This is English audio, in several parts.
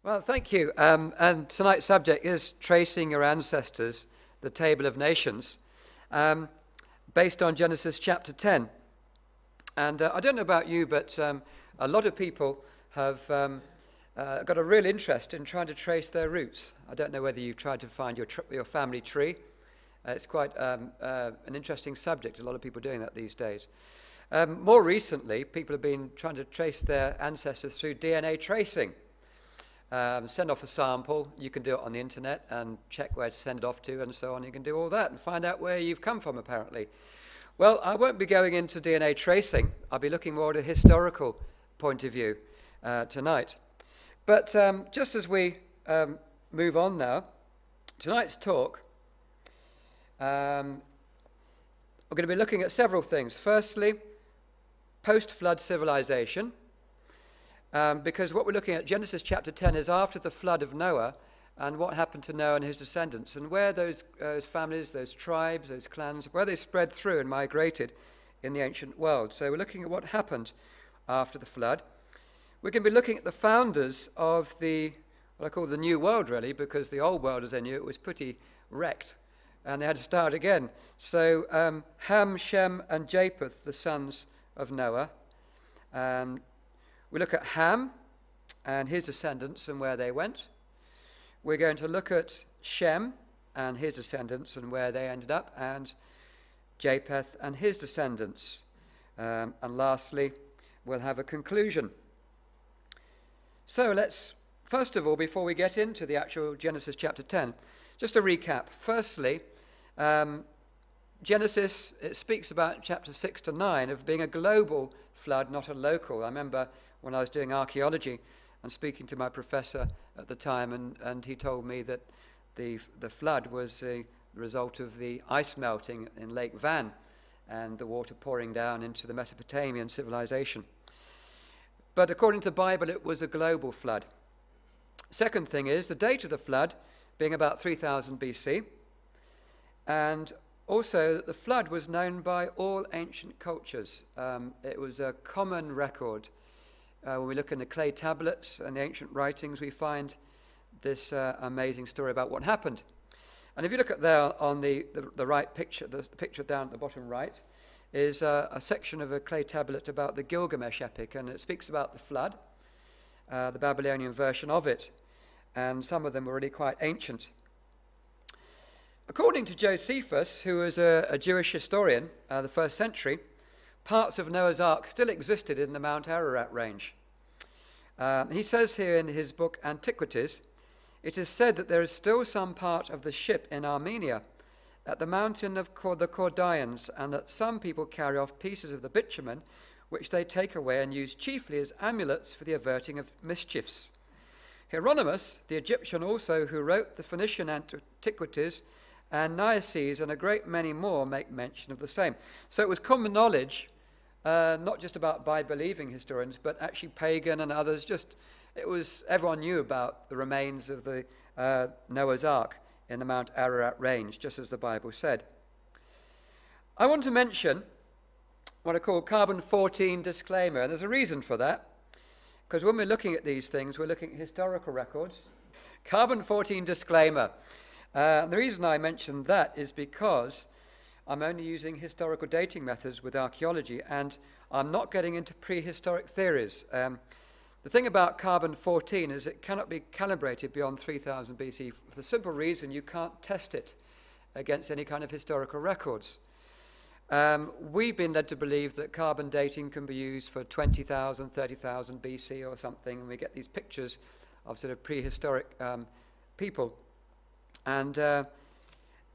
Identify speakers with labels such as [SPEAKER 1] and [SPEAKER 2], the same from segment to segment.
[SPEAKER 1] Well, thank you. And tonight's subject is Tracing Your Ancestors, the Table of Nations, um, based on Genesis chapter 10. And I don't know about you, but a lot of people have got a real interest in trying to trace their roots. I don't know whether you've tried to find your family tree. It's quite an interesting subject. A lot of people doing that these days. More recently, people have been trying to trace their ancestors through DNA tracing. Send off a sample. You can do it on the internet and check where to send it off to and so on. You can do all that and find out where you've come from, apparently. Well, I won't be going into DNA tracing. I'll be looking more at a historical point of view tonight. But just as we move on now, tonight's talk, we're going to be looking at several things. Firstly, post-flood civilization. Because what we're looking at, Genesis chapter 10, is after the flood of Noah and what happened to Noah and his descendants and where those families, those tribes, those clans, where they spread through and migrated in the ancient world. So we're looking at what happened after the flood. We're going to be looking at the founders of what I call the new world, really, because the old world, as they knew it, was pretty wrecked and they had to start again. So Ham, Shem, and Japheth, the sons of Noah. We look at Ham and his descendants and where they went. We're going to look at Shem and his descendants and where they ended up, and Japheth and his descendants. And lastly, we'll have a conclusion. So let's, first of all, before we get into the actual Genesis chapter 10, just a recap. Firstly, Genesis, it speaks about chapter 6 to 9 of being a global flood, not a local. I remember when I was doing archaeology and speaking to my professor at the time, and he told me that the flood was the result of the ice melting in Lake Van and the water pouring down into the Mesopotamian civilization. But according to the Bible, it was a global flood. Second thing is the date of the flood being about 3000 BC, and also that the flood was known by all ancient cultures. It was a common record. When we look in the clay tablets and the ancient writings, we find this amazing story about what happened. And if you look at there on the right picture, the picture down at the bottom right, is a section of a clay tablet about the Gilgamesh epic, and it speaks about the flood, the Babylonian version of it, and some of them were really quite ancient. According to Josephus, who was a Jewish historian, the first century, parts of Noah's Ark still existed in the Mount Ararat range. He says here in his book Antiquities, it is said that there is still some part of the ship in Armenia at the mountain of the Cordaians, and that some people carry off pieces of the bitumen which they take away and use chiefly as amulets for the averting of mischiefs. Hieronymus, the Egyptian also, who wrote the Phoenician Antiquities, and Niaces and a great many more make mention of the same. So it was common knowledge, not just about Bible-believing historians, but actually pagan and others. Everyone knew about the remains of the Noah's Ark in the Mount Ararat range, just as the Bible said. I want to mention what I call carbon-14 disclaimer, and there's a reason for that, because when we're looking at these things, we're looking at historical records. Carbon-14 disclaimer. The reason I mention that is because I'm only using historical dating methods with archaeology, and I'm not getting into prehistoric theories. The thing about carbon-14 is it cannot be calibrated beyond 3000 BC for the simple reason you can't test it against any kind of historical records. We've been led to believe that carbon dating can be used for 20,000, 30,000 BC or something, and we get these pictures of sort of prehistoric people. And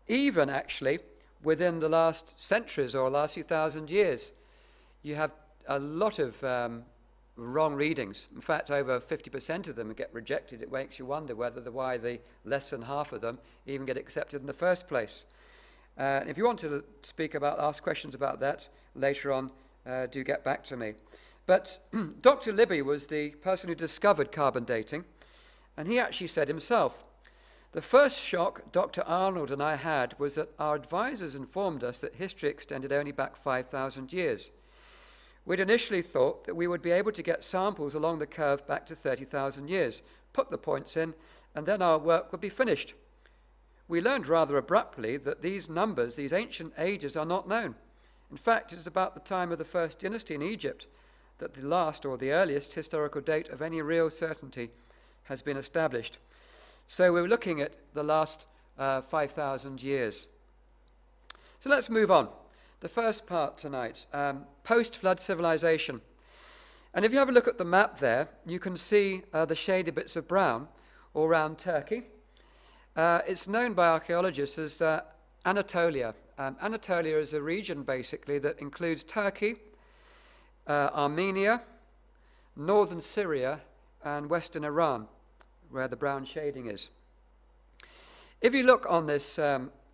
[SPEAKER 1] even actually within the last centuries or last few thousand years, you have a lot of wrong readings. In fact, over 50% of them get rejected. It makes you wonder why the less than half of them even get accepted in the first place. If you want to ask questions about that later on, do get back to me. But Dr. Libby was the person who discovered carbon dating, and he actually said himself, "The first shock Dr. Arnold and I had was that our advisors informed us that history extended only back 5,000 years. We'd initially thought that we would be able to get samples along the curve back to 30,000 years, put the points in, and then our work would be finished. We learned rather abruptly that these numbers, these ancient ages, are not known. In fact, it is about the time of the first dynasty in Egypt that the last or the earliest historical date of any real certainty has been established. So we're looking at the last 5,000 years. So let's move on. The first part tonight, post-flood civilization. And if you have a look at the map there, you can see the shaded bits of brown all around Turkey. It's known by archaeologists as Anatolia. Anatolia is a region, basically, that includes Turkey, Armenia, northern Syria, and western Iran, where the brown shading is. If you look on this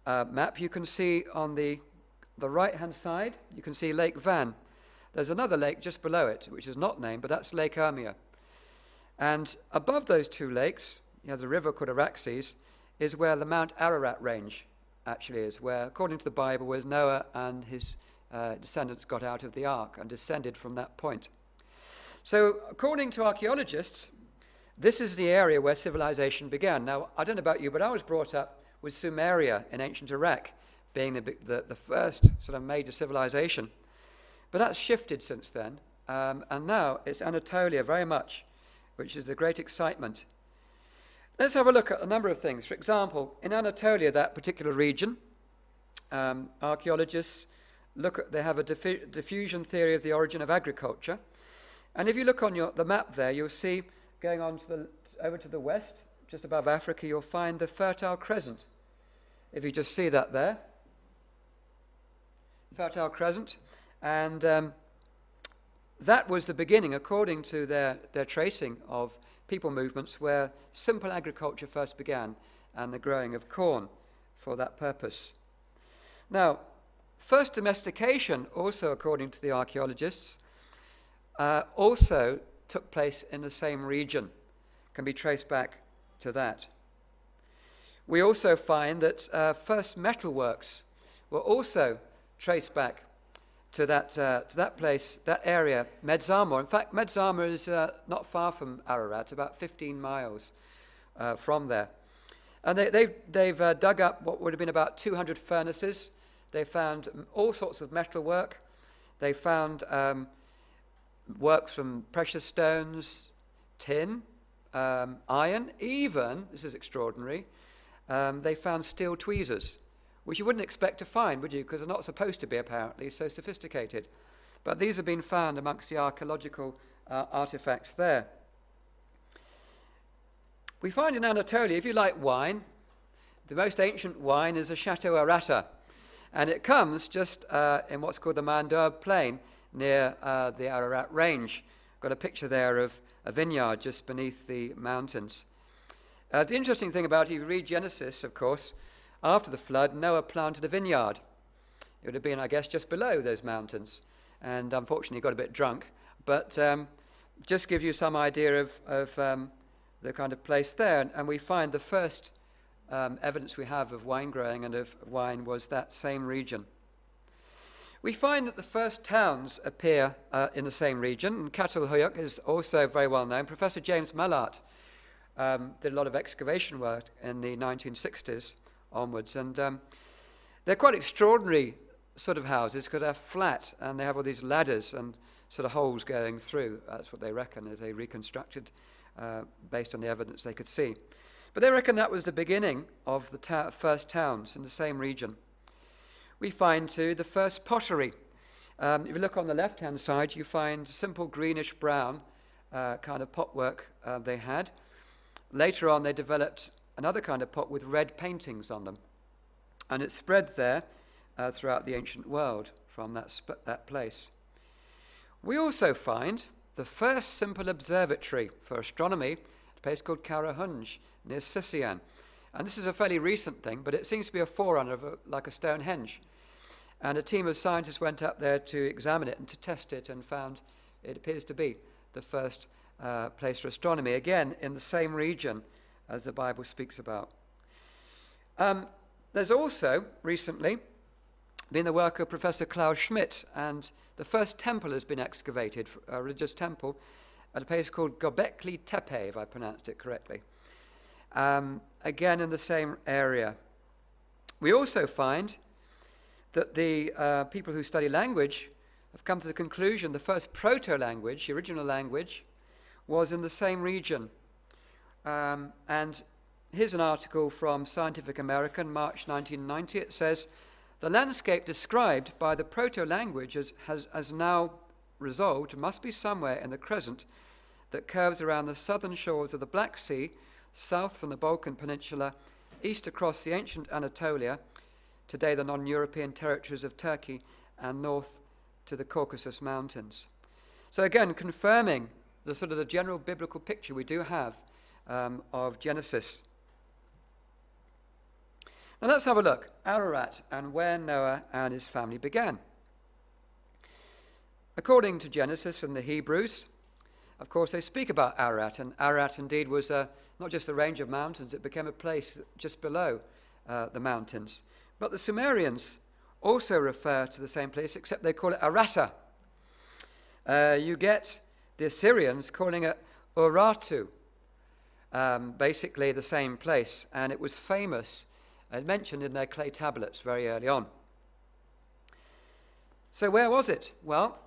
[SPEAKER 1] map, you can see on the right-hand side, you can see Lake Van. There's another lake just below it, which is not named, but that's Lake Urmia. And above those two lakes, there's a river called Araxes, is where the Mount Ararat range actually is, where, according to the Bible, was Noah and his descendants got out of the ark and descended from that point. So, according to archaeologists, this is the area where civilization began. Now, I don't know about you, but I was brought up with Sumeria in ancient Iraq being the first sort of major civilization. But that's shifted since then, and now it's Anatolia very much, which is the great excitement. Let's have a look at a number of things. For example, in Anatolia, that particular region, archaeologists they have a diffusion theory of the origin of agriculture. And if you look on the map there, you'll see going on over to the west, just above Africa, you'll find the Fertile Crescent. If you just see that there, Fertile Crescent. And that was the beginning, according to their tracing of people movements, where simple agriculture first began and the growing of corn for that purpose. Now, first domestication, also according to the archaeologists, also took place in the same region, can be traced back to that. We also find that first metalworks were also traced back to that place, that area, Medzamor. In fact, Medzamor is not far from Ararat, about 15 miles from there. And they've dug up what would have been about 200 furnaces. They found all sorts of metalwork. They found works from precious stones, tin, iron, even, this is extraordinary, they found steel tweezers, which you wouldn't expect to find, would you? Because they're not supposed to be, apparently, so sophisticated. But these have been found amongst the archaeological artifacts there. We find in Anatolia, if you like wine, the most ancient wine is a Chateau Arata. And it comes just in what's called the Mandeb Plain, near the Ararat Range. Got a picture there of a vineyard just beneath the mountains. The interesting thing about it, you read Genesis, of course, after the flood, Noah planted a vineyard. It would have been, I guess, just below those mountains. And unfortunately, got a bit drunk. But just gives you some idea of the kind of place there. And we find the first evidence we have of wine growing and of wine was that same region. We find that the first towns appear in the same region. And Catalhoyuk is also very well known. Professor James Mallart did a lot of excavation work in the 1960s. Onwards, and they're quite extraordinary sort of houses because they're flat and they have all these ladders and sort of holes going through. That's what they reckon as they reconstructed based on the evidence they could see. But they reckon that was the beginning of the first towns in the same region. We find too the first pottery. If you look on the left-hand side, you find simple greenish brown kind of potwork they had. Later on, they developed another kind of pot with red paintings on them. And it spread there throughout the ancient world from that place. We also find the first simple observatory for astronomy at a place called Karahunj near Sisian. And this is a fairly recent thing, but it seems to be a forerunner of like a Stonehenge. And a team of scientists went up there to examine it and to test it and found it appears to be the first place for astronomy, again in the same region as the Bible speaks about. There's also, recently, been the work of Professor Klaus Schmidt, and the first temple has been excavated, a religious temple, at a place called Göbekli Tepe, if I pronounced it correctly. Again, in the same area. We also find that the people who study language have come to the conclusion the first proto-language, the original language, was in the same region. And here's an article from Scientific American, March 1990. It says, the landscape described by the proto-language has now resolved must be somewhere in the crescent that curves around the southern shores of the Black Sea, south from the Balkan Peninsula, east across the ancient Anatolia, today the non-European territories of Turkey, and north to the Caucasus Mountains. So again, confirming the sort of the general biblical picture we do have of Genesis. Now let's have a look. Ararat and where Noah and his family began. According to Genesis and the Hebrews, of course, they speak about Ararat, and Ararat indeed was not just a range of mountains, it became a place just below the mountains. But the Sumerians also refer to the same place, except they call it Aratta. You get the Assyrians calling it Urartu, basically the same place, and it was famous and mentioned in their clay tablets very early on. So where was it? Well,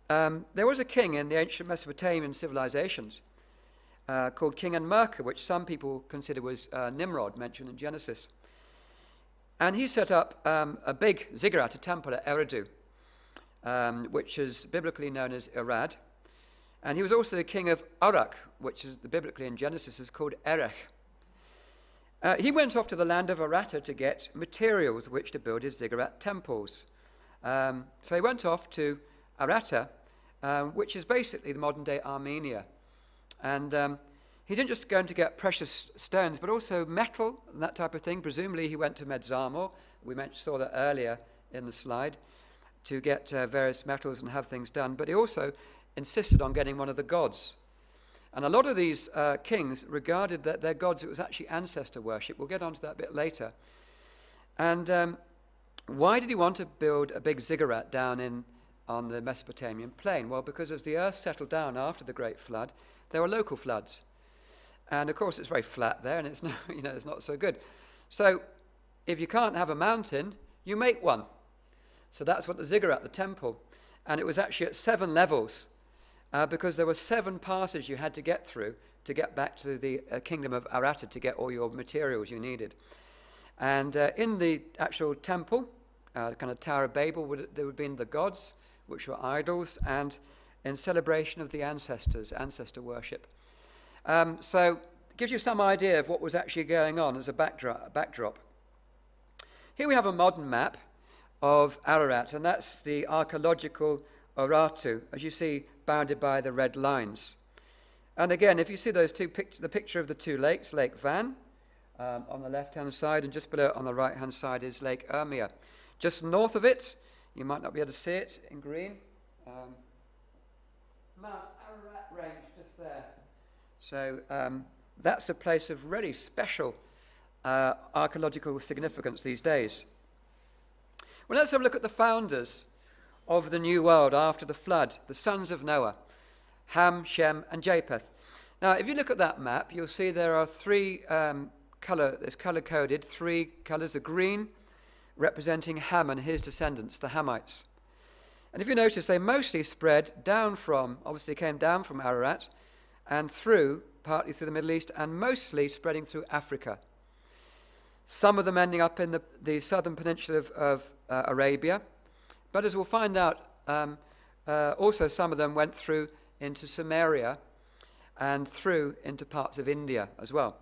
[SPEAKER 1] there was a king in the ancient Mesopotamian civilizations called King Enmerkar, which some people consider was Nimrod, mentioned in Genesis. And he set up a big ziggurat, a temple at Eridu, which is biblically known as Irad. And he was also the king of Uruk, which is biblically in Genesis is called Erech. He went off to the land of Aratta to get materials which to build his ziggurat temples. So he went off to Aratta, which is basically the modern-day Armenia. And he didn't just go in to get precious stones, but also metal and that type of thing. Presumably he went to Medzamor. We saw that earlier in the slide, to get various metals and have things done. But he also insisted on getting one of the gods. And a lot of these kings regarded that their gods, it was actually ancestor worship. We'll get onto that a bit later. And why did he want to build a big ziggurat down on the Mesopotamian plain? Well, because as the earth settled down after the Great Flood, there were local floods. And of course, it's very flat there, and it's not, it's not so good. So if you can't have a mountain, you make one. So that's what the ziggurat, the temple. And it was actually at 7 levels, because there were 7 passes you had to get through to get back to the kingdom of Aratta to get all your materials you needed. And in the actual temple, kind of Tower of Babel, there would have been the gods, which were idols, and in celebration of the ancestors, ancestor worship. So it gives you some idea of what was actually going on as a backdrop. Here we have a modern map of Ararat, and that's the archaeological Urartu, as you see, bounded by the red lines. And again, if you see those two the picture of the 2 lakes, Lake Van on the left-hand side, and just below it on the right-hand side is Lake Urmia. Just north of it, you might not be able to see it in green, Mount Ararat Range just there. So that's a place of really special archaeological significance these days. Well, let's have a look at the founders of the New World after the flood, the sons of Noah, Ham, Shem, and Japheth. Now, if you look at that map, you'll see there are 3 there's color-coded 3 colors, the green representing Ham and his descendants, the Hamites. And if you notice, they mostly spread down from, obviously came down from Ararat, and through, partly through the Middle East, and mostly spreading through Africa. Some of them ending up in the southern peninsula of Arabia. But as we'll find out, also some of them went through into Samaria and through into parts of India as well.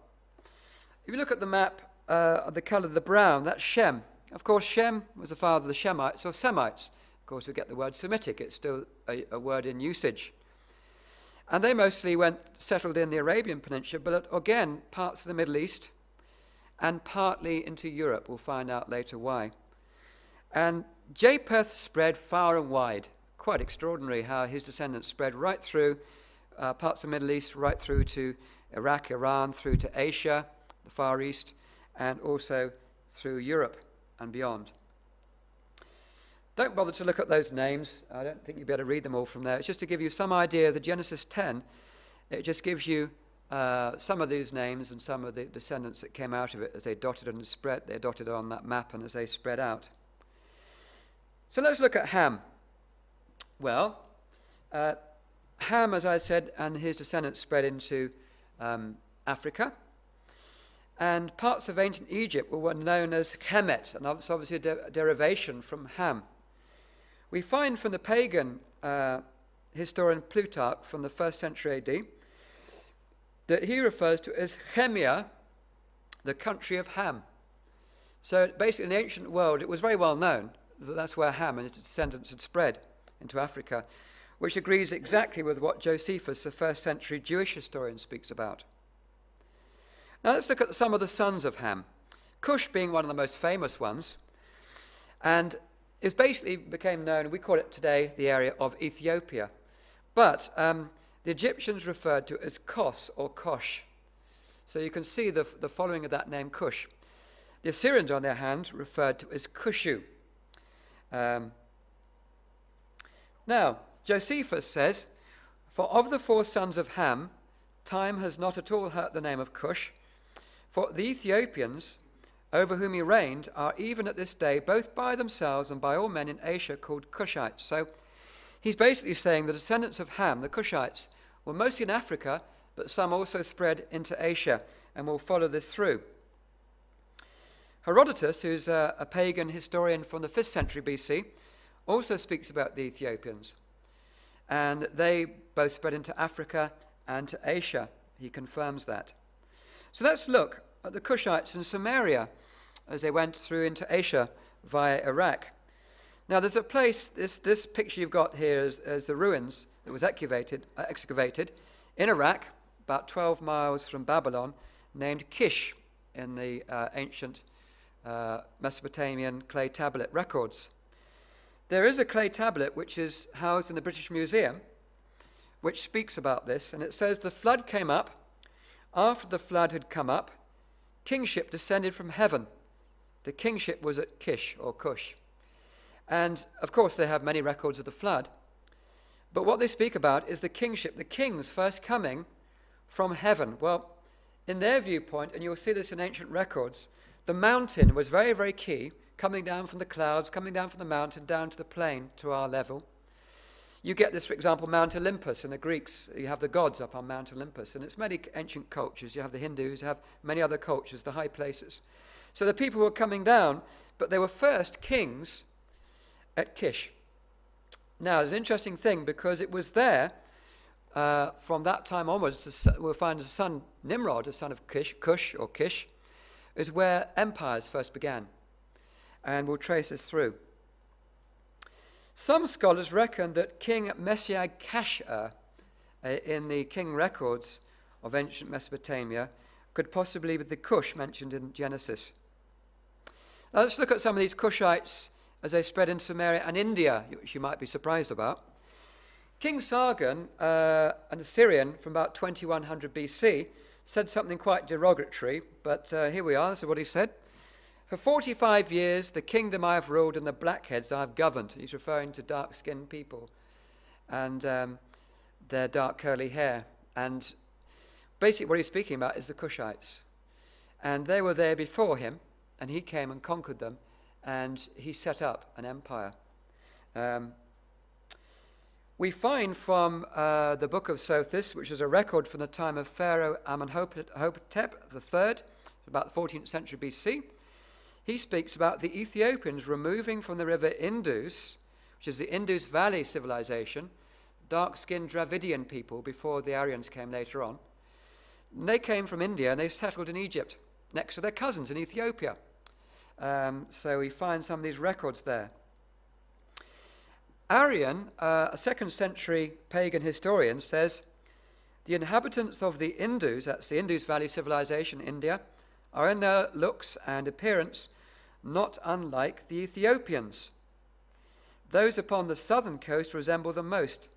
[SPEAKER 1] If you look at the map, the color of the brown, that's Shem. Of course, Shem was the father of the Shemites or Semites. Of course, we get the word Semitic. It's still a word in usage. And they mostly settled in the Arabian Peninsula, but again, parts of the Middle East and partly into Europe. We'll find out later why. And Japheth spread far and wide. Quite extraordinary how his descendants spread right through parts of the Middle East, right through to Iraq, Iran, through to Asia, the Far East, and also through Europe and beyond. Don't bother to look at those names. I don't think you'll be able to read them all from there. It's just to give you some idea of the Genesis 10. It just gives you some of these names and some of the descendants that came out of it as they dotted and spread. They're dotted on that map and as they spread out. So let's look at Ham. Well, Ham, as I said, and his descendants spread into Africa. And parts of ancient Egypt were known as Kemet, and that's obviously a derivation from Ham. We find from the pagan historian Plutarch from the 1st century AD that he refers to it as Chemia, the country of Ham. So basically in the ancient world it was very well known that that's where Ham and his descendants had spread into Africa, which agrees exactly with what Josephus, the 1st century Jewish historian, speaks about. Now let's look at some of the sons of Ham. Cush being one of the most famous ones, and it basically became known, we call it today the area of Ethiopia, but the Egyptians referred to it as Kos or Kosh. So you can see the following of that name, Cush. The Assyrians, on their hand, referred to it as Kushu. Now, Josephus says, "For of the 4 sons of Ham, time has not at all hurt the name of Cush, for the Ethiopians, over whom he reigned, are even at this day, both by themselves and by all men in Asia, called Cushites." So he's basically saying the descendants of Ham, the Cushites, were mostly in Africa, but some also spread into Asia, and we'll follow this through. Herodotus, who's a pagan historian from the 5th century BC, also speaks about the Ethiopians. And they both spread into Africa and to Asia. He confirms that. So let's look at the Cushites in Samaria as they went through into Asia via Iraq. Now there's a place, this picture you've got here is the ruins that was excavated in Iraq, about 12 miles from Babylon, named Kish in the ancient Mesopotamian clay tablet records. There is a clay tablet which is housed in the British Museum, which speaks about this, and it says, "The flood came up. After the flood had come up, kingship descended from heaven." The kingship was at Kish or Cush. And of course they have many records of the flood. But what they speak about is the kingship, the kings first coming from heaven. Well, in their viewpoint, and you'll see this in ancient records, the mountain was very, very key, coming down from the clouds, coming down from the mountain, down to the plain, to our level. You get this, for example, Mount Olympus in the Greeks. You have the gods up on Mount Olympus, and it's many ancient cultures. You have the Hindus, you have many other cultures, the high places. So the people were coming down, but they were first kings at Kish. Now, there's an interesting thing, because it was there, from that time onwards, we'll find the son Nimrod, the son of Cush, is where empires first began. And we'll trace this through. Some scholars reckon that King Mesiag-Kashur, in the king records of ancient Mesopotamia, could possibly be the Cush mentioned in Genesis. Now let's look at some of these Cushites as they spread in Samaria and India, which you might be surprised about. King Sargon, an Assyrian from about 2100 BC, said something quite derogatory, but here we are. This is what he said. "For 45 years, the kingdom I have ruled, and the blackheads I have governed." He's referring to dark-skinned people and their dark curly hair. And basically what he's speaking about is the Cushites. And they were there before him, and he came and conquered them, and he set up an empire. We find from the book of Sothis, which is a record from the time of Pharaoh Amenhotep III, about the 14th century BC, he speaks about the Ethiopians removing from the river Indus, which is the Indus Valley civilization, dark-skinned Dravidian people before the Aryans came later on. And they came from India and they settled in Egypt next to their cousins in Ethiopia. So we find some of these records there. Arrian, a 2nd century pagan historian, says, "The inhabitants of the Indus," that's the Indus Valley civilization, India, "are in their looks and appearance not unlike the Ethiopians. Those upon the southern coast resemble them most.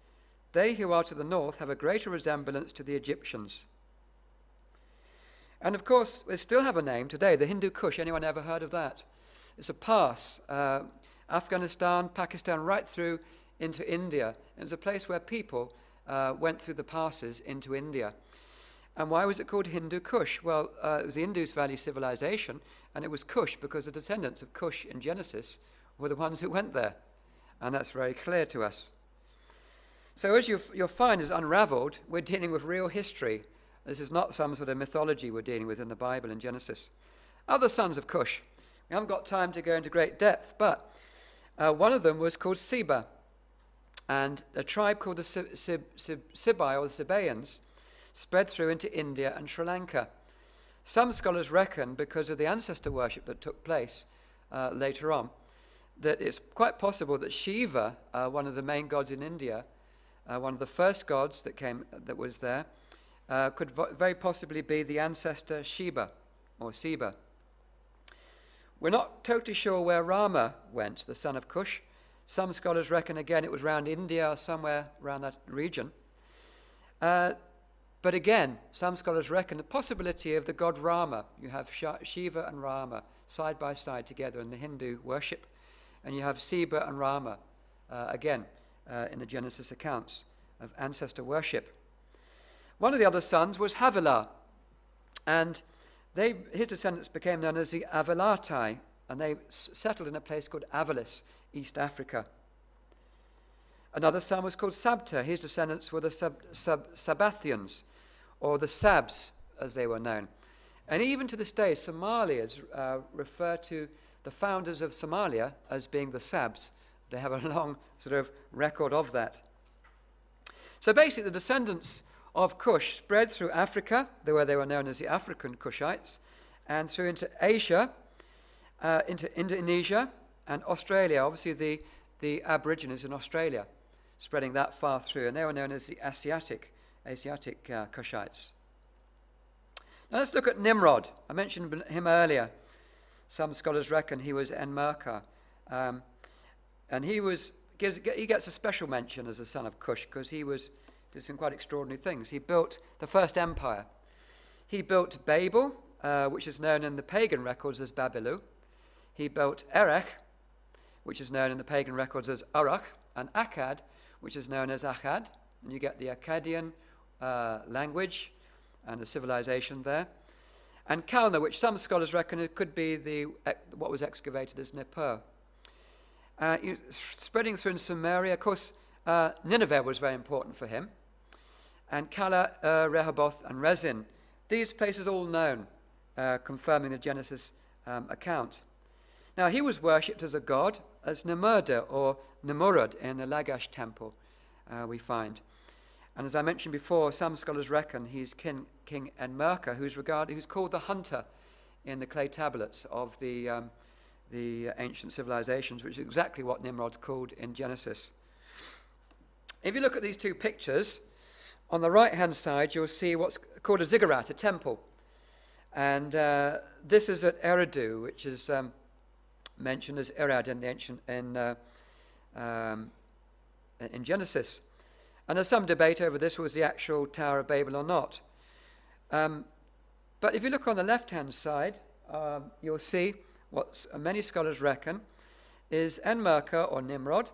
[SPEAKER 1] They who are to the north have a greater resemblance to the Egyptians." And of course, we still have a name today, the Hindu Kush. Anyone ever heard of that? It's a pass, Afghanistan, Pakistan, right through into India. It was a place where people went through the passes into India. And why was it called Hindu Kush? Well, it was the Indus Valley civilization, and it was Kush because the descendants of Kush in Genesis were the ones who went there. And that's very clear to us. So as you'll find is unraveled, we're dealing with real history. This is not some sort of mythology we're dealing with in the Bible in Genesis. Other sons of Cush. We haven't got time to go into great depth, but one of them was called Seba. And a tribe called the Sibai or the Sabaeans spread through into India and Sri Lanka. Some scholars reckon, because of the ancestor worship that took place later on, that it's quite possible that Shiva, one of the main gods in India, one of the first gods that was there, could very possibly be the ancestor Sheba or Seba. We're not totally sure where Rama went, the son of Cush. Some scholars reckon again it was around India or somewhere around that region. But again, some scholars reckon the possibility of the god Rama. You have Shiva and Rama side by side together in the Hindu worship, and you have Seba and Rama again in the Genesis accounts of ancestor worship. One of the other sons was Havilah, and his descendants became known as the Avilatai, and they settled in a place called Avalis, East Africa. Another son was called Sabta. His descendants were the Sabathians, or the Sabs, as they were known. And even to this day, Somalians refer to the founders of Somalia as being the Sabs. They have a long sort of record of that. So basically, the descendants of Cush spread through Africa, where they were known as the African Cushites, and through into Asia, into Indonesia, and Australia. Obviously, the Aborigines in Australia, spreading that far through, and they were known as the Asiatic Cushites. Now let's look at Nimrod. I mentioned him earlier. Some scholars reckon he was Enmerkar, and he gets a special mention as a son of Cush because he did some quite extraordinary things. He built the first empire. He built Babel, which is known in the pagan records as Babilu. He built Erech, which is known in the pagan records as Uruk, and Akkad, which is known as Akkad. And you get the Akkadian language and the civilization there. And Calna, which some scholars reckon it could be what was excavated as Nippur. Spreading through in Samaria, of course, Nineveh was very important for him. And Kala, Rehoboth, and Rezin. These places all known, confirming the Genesis account. Now, he was worshipped as a god, as Nimurda or Nimurud in the Lagash temple, we find. And as I mentioned before, some scholars reckon he's King Enmerkar, who's called the hunter in the clay tablets of the ancient civilizations, which is exactly what Nimrod's called in Genesis. If you look at these two pictures, on the right-hand side, you'll see what's called a ziggurat, a temple. And this is at Eridu, which is mentioned as Irad in the ancient in Genesis. And there's some debate over this was the actual Tower of Babel or not. But if you look on the left-hand side, you'll see what many scholars reckon is Enmerkar or Nimrod.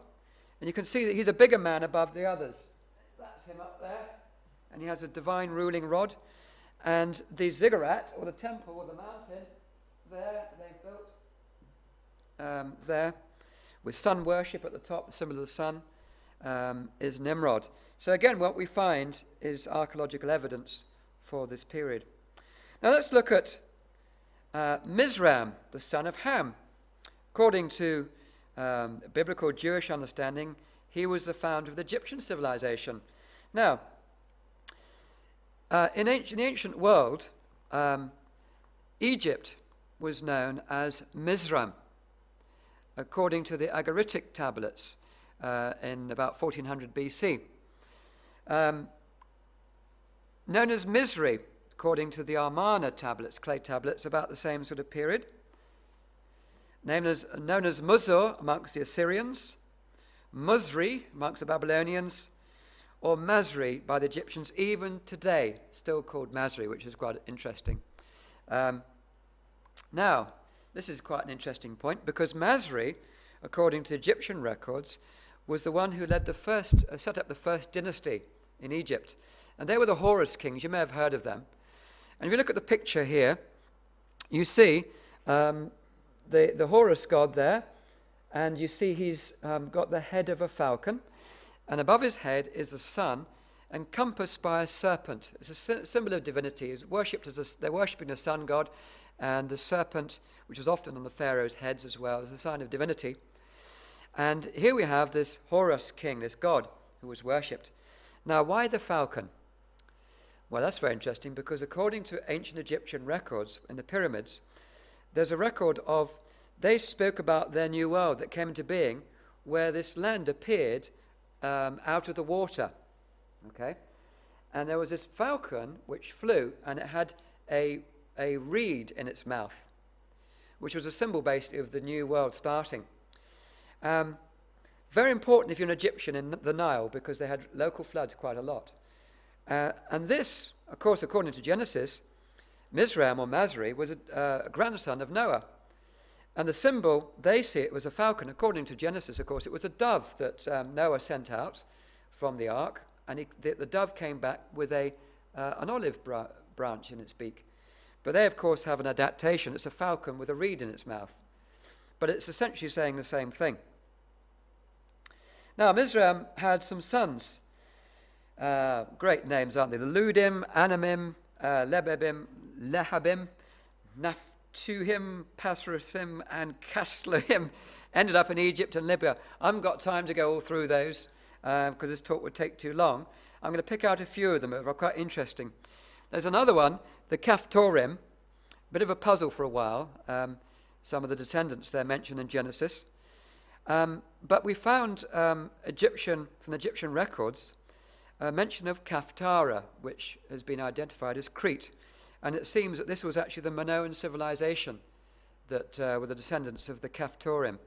[SPEAKER 1] And you can see that he's a bigger man above the others. That's him up there. And he has a divine ruling rod. And the ziggurat, or the temple, or the mountain, there, they built there, with sun worship at the top, the symbol of the sun, is Nimrod. So again, what we find is archaeological evidence for this period. Now let's look at Mizram, the son of Ham. According to biblical Jewish understanding, he was the founder of the Egyptian civilization. Now, in the ancient world, Egypt was known as Mizram, according to the Agaritic tablets in about 1400 BC. Known as Mizri, according to the Amarna tablets, clay tablets, about the same sort of period. Known as Muzur amongst the Assyrians, Muzri amongst the Babylonians, or Masri by the Egyptians, even today, still called Masri, which is quite interesting. Now, this is quite an interesting point, because Masri according to Egyptian records, was the one who led the set up the first dynasty in Egypt. And they were the Horus kings. You may have heard of them. And if you look at the picture here, you see the Horus god there, and you see he's got the head of a falcon, and above his head is the sun, encompassed by a serpent. It's a symbol of divinity. It's worshipped they're worshipping the sun god, and the serpent, which was often on the pharaoh's heads as well, is a sign of divinity. And here we have this Horus king, this god who was worshipped. Now, why the falcon? Well, that's very interesting, because according to ancient Egyptian records in the pyramids, there's a record of, they spoke about their new world that came into being, where this land appeared out of the water. Okay? And there was this falcon which flew, and it had a reed in its mouth, which was a symbol basically of the new world starting. Very important if you're an Egyptian in the Nile, because they had local floods quite a lot. And this, of course, according to Genesis, Mizraim or Masri was a grandson of Noah. And the symbol, they see it was a falcon. According to Genesis, of course, it was a dove that Noah sent out from the ark. And the dove came back with an olive branch in its beak. But they, of course, have an adaptation. It's a falcon with a reed in its mouth. But it's essentially saying the same thing. Now, Mizraim had some sons. Great names, aren't they? The Ludim, Anamim, Lebebim, Lehabim, Naphtuhim, Pasrasim, and Casluhim ended up in Egypt and Libya. I haven't got time to go all through those because this talk would take too long. I'm going to pick out a few of them that are quite interesting. There's another one, the Caphtorim, bit of a puzzle for a while. Some of the descendants there mentioned in Genesis. But we found from Egyptian records, a mention of Kaphtara, which has been identified as Crete. And it seems that this was actually the Minoan civilization that were the descendants of the Caphtorim,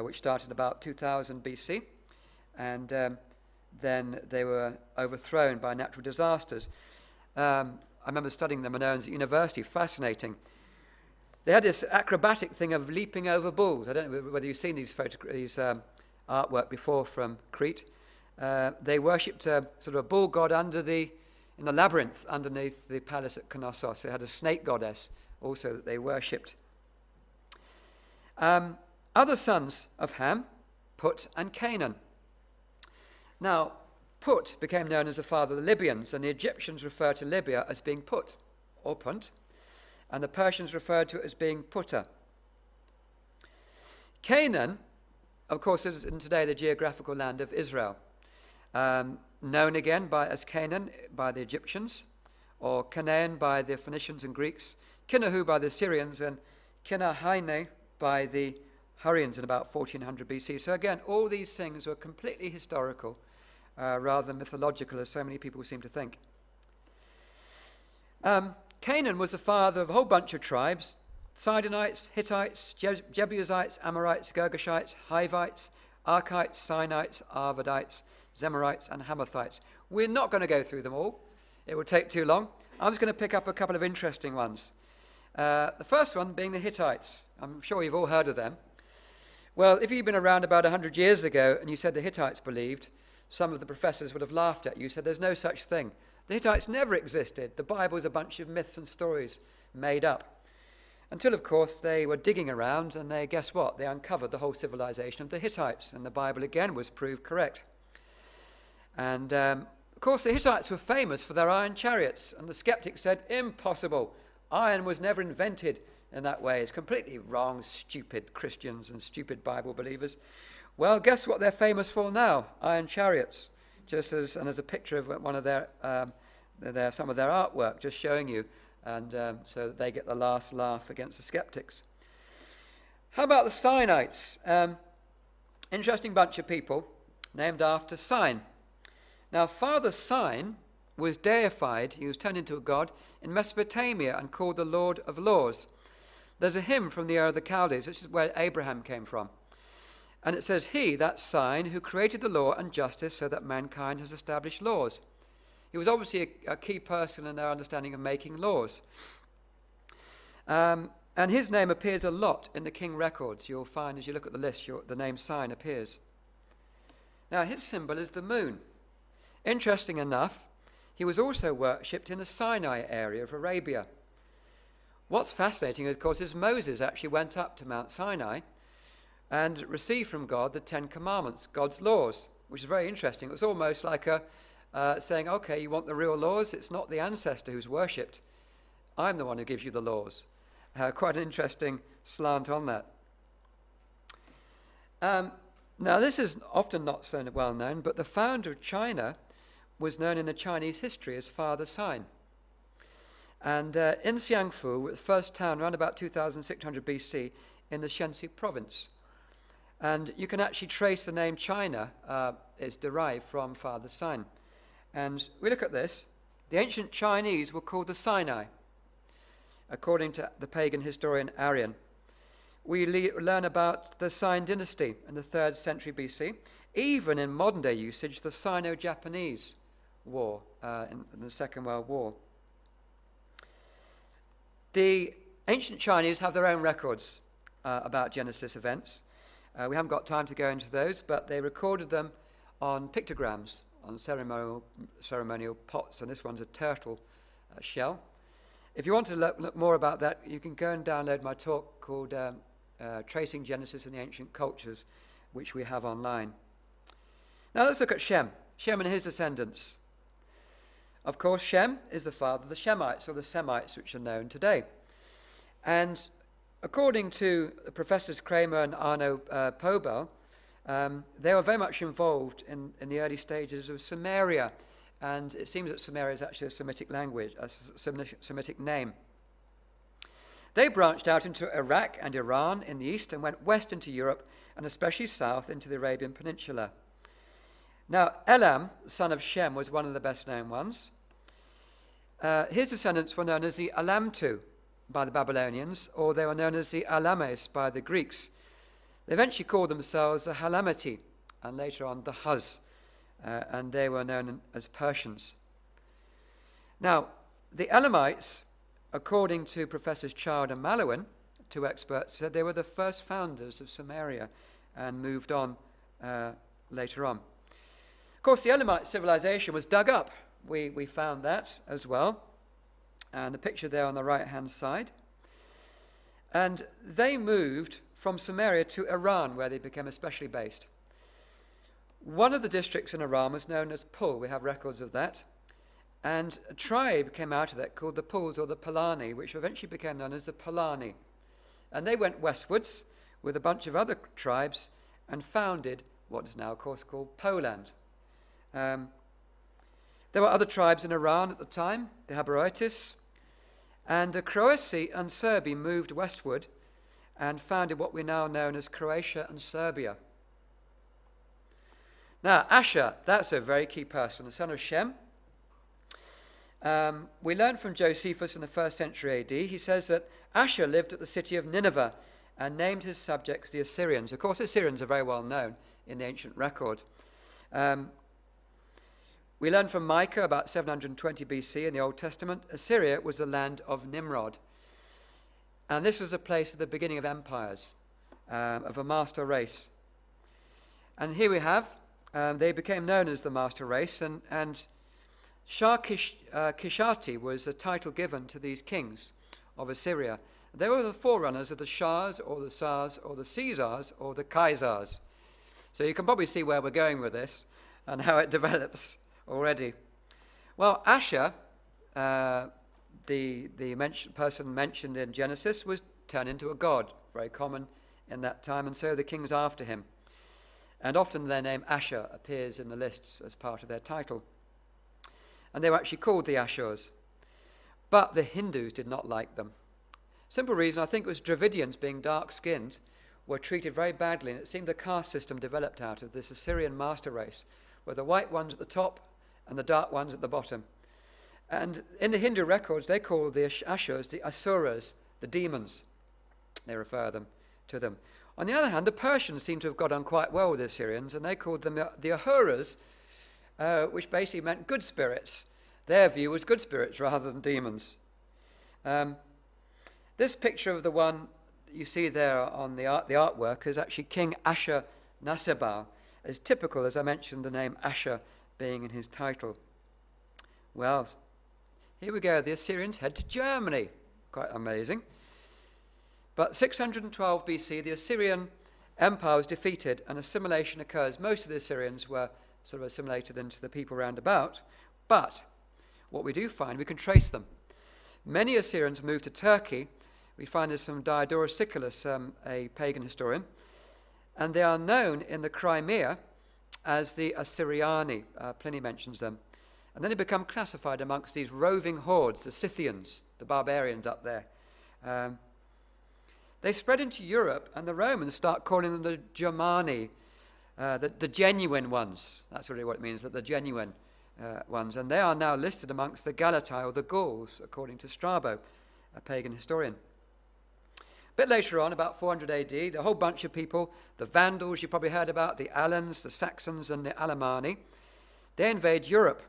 [SPEAKER 1] which started about 2000 BC. And then they were overthrown by natural disasters. I remember studying the Minoans at university, fascinating. They had this acrobatic thing of leaping over bulls. I don't know whether you've seen these artwork before from Crete. They worshipped sort of a bull god in the labyrinth underneath the palace at Knossos. They had a snake goddess also that they worshipped. Other sons of Ham, Put and Canaan. Now, Put became known as the father of the Libyans, and the Egyptians refer to Libya as being Put, or Punt, and the Persians referred to it as being Putta. Canaan, of course, is in today the geographical land of Israel. Known again as Canaan by the Egyptians, or Canaan by the Phoenicians and Greeks, Kinahu by the Syrians, and Kinahaine by the Hurrians in about 1400 BC. So again, all these things were completely historical rather than mythological, as so many people seem to think. Canaan was the father of a whole bunch of tribes: Sidonites, Hittites, Jebusites, Amorites, Girgashites, Hivites, Arkites, Sinites, Arvadites, Zemarites, and Hamathites. We're not going to go through them all. It would take too long. I'm just going to pick up a couple of interesting ones. The first one being the Hittites. I'm sure you've all heard of them. Well, if you'd been around about 100 years ago and you said the Hittites believed, some of the professors would have laughed at you, said there's no such thing. The Hittites never existed. The Bible is a bunch of myths and stories made up. Until, of course, they were digging around and guess what? They uncovered the whole civilization of the Hittites, and the Bible again was proved correct. And, of course, the Hittites were famous for their iron chariots, and the skeptics said, impossible. Iron was never invented in that way. It's completely wrong, stupid Christians and stupid Bible believers. Well, guess what they're famous for now? Iron chariots. And there's a picture of one of some of their artwork just showing you, and so that they get the last laugh against the skeptics. How about the Sinites? Interesting bunch of people named after Sin. Now, Father Sin was deified, he was turned into a god, in Mesopotamia and called the Lord of Laws. There's a hymn from the Ur of the Chaldees, which is where Abraham came from. And it says, he, that Sin, who created the law and justice so that mankind has established laws. He was obviously a key person in their understanding of making laws. And his name appears a lot in the king records. You'll find as you look at the list, the name sign appears. Now, his symbol is the moon. Interesting enough, he was also worshipped in the Sinai area of Arabia. What's fascinating, of course, is Moses actually went up to Mount Sinai and received from God the Ten Commandments, God's laws, which is very interesting. It was almost like saying, okay, you want the real laws? It's not the ancestor who's worshipped. I'm the one who gives you the laws. Quite an interesting slant on that. Now, this is often not so well known, but the founder of China was known in the Chinese history as Father Sign. And in Xiangfu, the first town around about 2600 BC in the Shenxi province. And you can actually trace the name China is derived from Father Sign. And we look at this. The ancient Chinese were called the Sinai, according to the pagan historian Arrian. We learn about the Sine dynasty in the 3rd century BC. Even in modern day usage, the Sino-Japanese War in the Second World War. The ancient Chinese have their own records about Genesis events. We haven't got time to go into those, but they recorded them on pictograms, on ceremonial pots, and this one's a turtle shell. If you want to look more about that, you can go and download my talk called Tracing Genesis in the Ancient Cultures, which we have online. Now let's look at Shem and his descendants. Of course, Shem is the father of the Shemites, or the Semites, which are known today. And according to Professors Kramer and Arno Pobel, they were very much involved in the early stages of Sumeria. And it seems that Sumeria is actually a Semitic language, a Semitic name. They branched out into Iraq and Iran in the east and went west into Europe and especially south into the Arabian Peninsula. Now, Elam, son of Shem, was one of the best known ones. His descendants were known as the Alamtu by the Babylonians, or they were known as the Alames by the Greeks. They eventually called themselves the Halamati, and later on the Huz, and they were known as Persians. Now, the Elamites, according to Professors Child and Malowin, two experts, said they were the first founders of Samaria and moved on later on. Of course, the Elamite civilization was dug up. We found that as well. And the picture there on the right-hand side. And they moved from Samaria to Iran, where they became especially based. One of the districts in Iran was known as Pul. We have records of that. And a tribe came out of that called the Puls or the Palani, which eventually became known as the Palani. And they went westwards with a bunch of other tribes and founded what is now, of course, called Poland. There were other tribes in Iran at the time, the Habarites, and Croatia and Serbia moved westward and founded what we now know as Croatia and Serbia. Now, Asher, that's a very key person, the son of Shem. We learn from Josephus in the 1st century AD. He says that Asher lived at the city of Nineveh and named his subjects the Assyrians. Of course, the Assyrians are very well known in the ancient record. We learn from Micah about 720 BC in the Old Testament, Assyria was the land of Nimrod. And this was a place of the beginning of empires, of a master race. And here we have, they became known as the master race, and Shar-Kishati was a title given to these kings of Assyria. They were the forerunners of the Shahs, or the Tsars, or the Caesars, or the Kaisars. So you can probably see where we're going with this, and how it develops already. Well, Asher, the person mentioned in Genesis, was turned into a god, very common in that time, and so the kings after him. And often their name Asher appears in the lists as part of their title. And they were actually called the Ashurs. But the Hindus did not like them. Simple reason, I think it was Dravidians, being dark-skinned, were treated very badly, and it seemed the caste system developed out of this Assyrian master race, where the white ones at the top and the dark ones at the bottom. And in the Hindu records, they call the Ashurs the Asuras, the demons. They refer to them. On the other hand, the Persians seem to have got on quite well with the Assyrians, and they called them the Ahuras, which basically meant good spirits. Their view was good spirits rather than demons. This picture of the one you see there on the artwork is actually King Ashur-nasirban, as typical, as I mentioned, the name Ashur being in his title. Well, here we go. The Assyrians head to Germany. Quite amazing. But 612 BC, the Assyrian Empire was defeated and assimilation occurs. Most of the Assyrians were sort of assimilated into the people round about. But what we do find, we can trace them. Many Assyrians moved to Turkey. We find there's some Diodorus Siculus, a pagan historian, and they are known in the Crimea as the Assyriani. Pliny mentions them. And then they become classified amongst these roving hordes, the Scythians, the barbarians up there. They spread into Europe, and the Romans start calling them the Germani, the genuine ones. That's really what it means, that the genuine ones. And they are now listed amongst the Galatae, or the Gauls, according to Strabo, a pagan historian. A bit later on, about 400 AD, the whole bunch of people, the Vandals you probably heard about, the Alans, the Saxons, and the Alemanni, they invade Europe.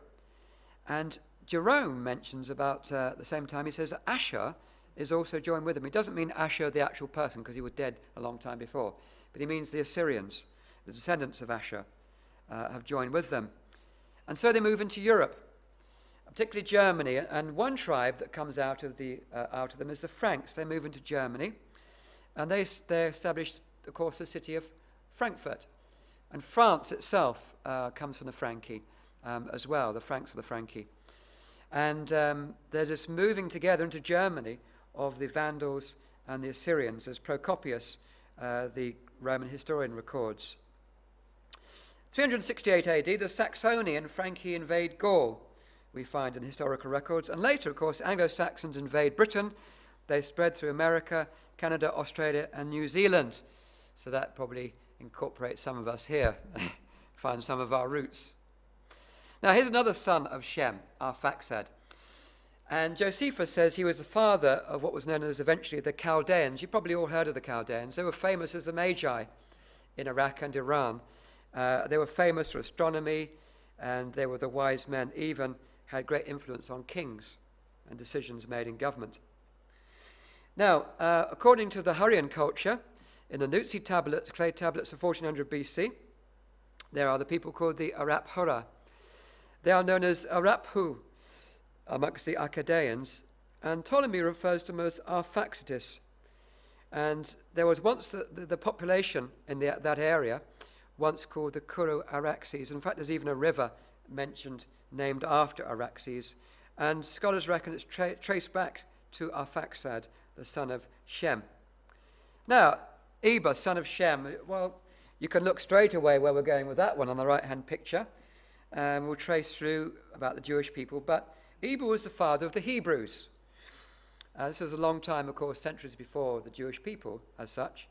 [SPEAKER 1] And Jerome mentions about the same time, he says Ashur is also joined with them. He doesn't mean Ashur, the actual person, because he was dead a long time before. But he means the Assyrians, the descendants of Ashur, have joined with them. And so they move into Europe, particularly Germany. And one tribe that comes out of them is the Franks. They move into Germany. And they established, of course, the city of Frankfurt. And France itself comes from the Franki as well. The Franks are the Franki. And there's this moving together into Germany of the Vandals and the Assyrians, as Procopius, the Roman historian, records. 368 AD, the Saxoni and Franki invade Gaul, we find in historical records. And later, of course, Anglo-Saxons invade Britain. They spread through America, Canada, Australia, and New Zealand. So that probably incorporates some of us here, find some of our roots. Now, here's another son of Shem, Arphaxad. And Josephus says he was the father of what was known as eventually the Chaldeans. You've probably all heard of the Chaldeans. They were famous as the Magi in Iraq and Iran. They were famous for astronomy, and they were the wise men, even had great influence on kings and decisions made in government. Now, according to the Hurrian culture, in the Nutsi tablets, clay tablets of 1400 BC, there are the people called the Araphura. They are known as Araphu amongst the Akkadians, and Ptolemy refers to them as Arphaxadis. And there was once the population in that area, once called the Kuru Araxes. In fact, there's even a river mentioned named after Araxes. And scholars reckon it's traced back to Arphaxad, the son of Shem. Now, Eber, son of Shem, well, you can look straight away where we're going with that one on the right-hand picture. We'll trace through about the Jewish people. But Eber was the father of the Hebrews. This is a long time, of course, centuries before the Jewish people as such.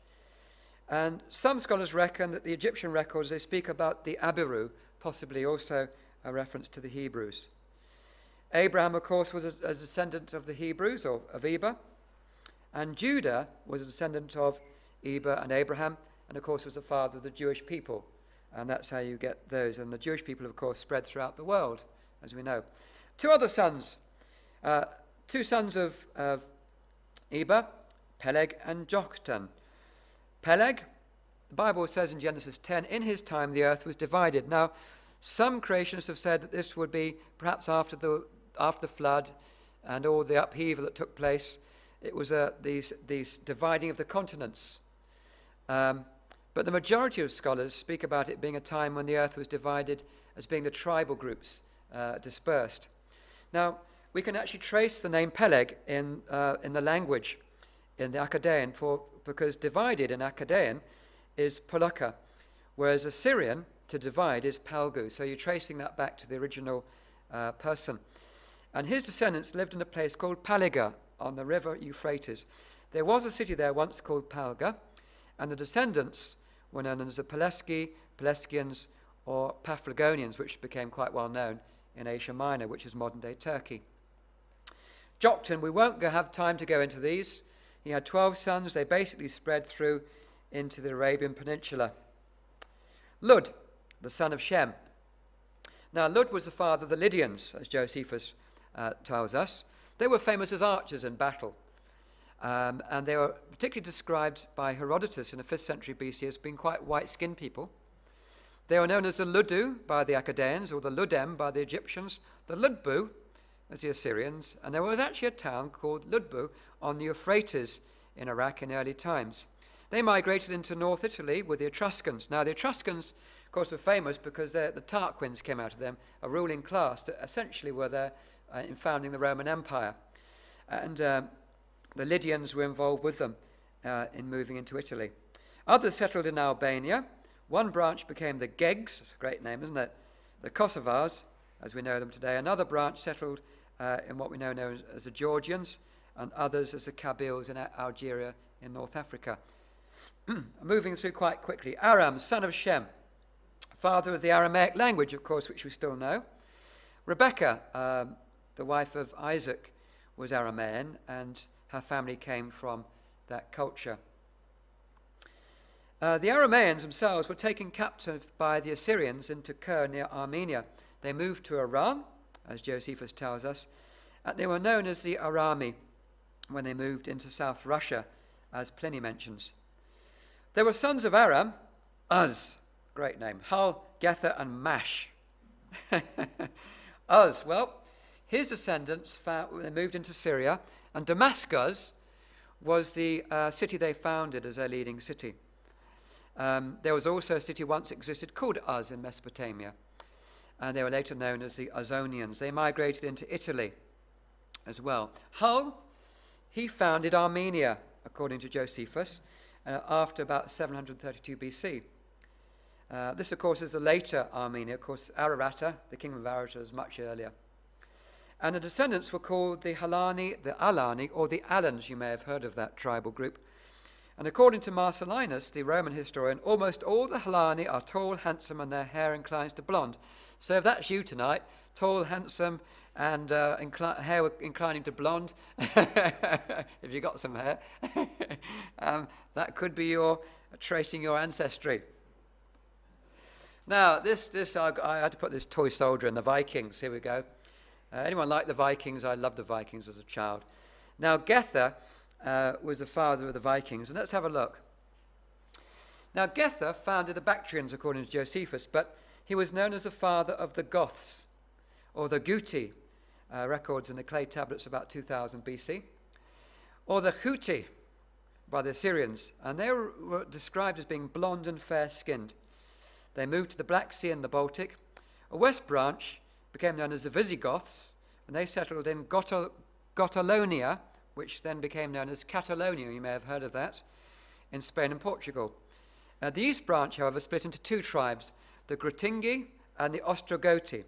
[SPEAKER 1] And some scholars reckon that the Egyptian records, they speak about the Abiru, possibly also a reference to the Hebrews. Abraham, of course, was a descendant of the Hebrews, or of Eber. And Judah was a descendant of Eber and Abraham, and of course was the father of the Jewish people. And that's how you get those. And the Jewish people, of course, spread throughout the world, as we know. Two other sons, two sons of Eber, Peleg and Joktan. Peleg, the Bible says in Genesis 10, in his time the earth was divided. Now, some creationists have said that this would be perhaps after the flood and all the upheaval that took place. It was these dividing of the continents. But the majority of scholars speak about it being a time when the earth was divided as being the tribal groups dispersed. Now, we can actually trace the name Peleg in the language, in the Akkadian, because divided in Akkadian is Pulaka, whereas Assyrian, to divide, is Palgu. So you're tracing that back to the original person. And his descendants lived in a place called Paliga on the river Euphrates. There was a city there once called Palga, and the descendants were known as the Pelasgians, or Paphlagonians, which became quite well known in Asia Minor, which is modern-day Turkey. Joktan, we won't have time to go into these. He had 12 sons. They basically spread through into the Arabian Peninsula. Lud, the son of Shem. Now, Lud was the father of the Lydians, as Josephus tells us. They were famous as archers in battle. And they were particularly described by Herodotus in the 5th century BC as being quite white-skinned people. They were known as the Ludu by the Accadeans, or the Ludem by the Egyptians, the Ludbu as the Assyrians, and there was actually a town called Ludbu on the Euphrates in Iraq in early times. They migrated into North Italy with the Etruscans. Now, the Etruscans, of course, were famous because the Tarquins came out of them, a ruling class that essentially were there in founding the Roman Empire. And the Lydians were involved with them in moving into Italy. Others settled in Albania. One branch became the Gegs, it's a great name, isn't it? The Kosovars, as we know them today. Another branch settled in what we now know as the Georgians, and others as the Kabyles in Algeria in North Africa. Moving through quite quickly. Aram, son of Shem, father of the Aramaic language, of course, which we still know. Rebecca, the wife of Isaac, was Aramaean, and her family came from that culture. The Aramaeans themselves were taken captive by the Assyrians into Kir near Armenia. They moved to Iran, as Josephus tells us, and they were known as the Arami when they moved into South Russia, as Pliny mentions. There were sons of Aram, Uz, great name, Hul, Gether, and Mash. Uz, well, his descendants they moved into Syria, and Damascus was the city they founded as their leading city. There was also a city once existed called Uz in Mesopotamia, and they were later known as the Uzonians. They migrated into Italy as well. Hul, he founded Armenia, according to Josephus, after about 732 BC. This, of course, is the later Armenia. Of course, Ararat, the kingdom of Ararat, was much earlier. And the descendants were called the Halani, the Alani, or the Alans. You may have heard of that tribal group. And according to Marcellinus, the Roman historian, almost all the Halani are tall, handsome, and their hair inclines to blonde. So if that's you tonight, tall, handsome, and hair inclining to blonde, if you got some hair, that could be your tracing your ancestry. Now, I had to put this toy soldier in the Vikings. Here we go. Anyone like the Vikings? I loved the Vikings as a child. Now, Gether was the father of the Vikings, and let's have a look. Now, Gether founded the Bactrians, according to Josephus, but he was known as the father of the Goths, or the Guti, records in the clay tablets about 2000 BC, or the Huti by the Assyrians, and they were described as being blonde and fair-skinned. They moved to the Black Sea and the Baltic. A west branch became known as the Visigoths, and they settled in Gotalonia, which then became known as Catalonia, you may have heard of that, in Spain and Portugal. The east branch, however, split into two tribes, the Grutingi and the Ostrogoti,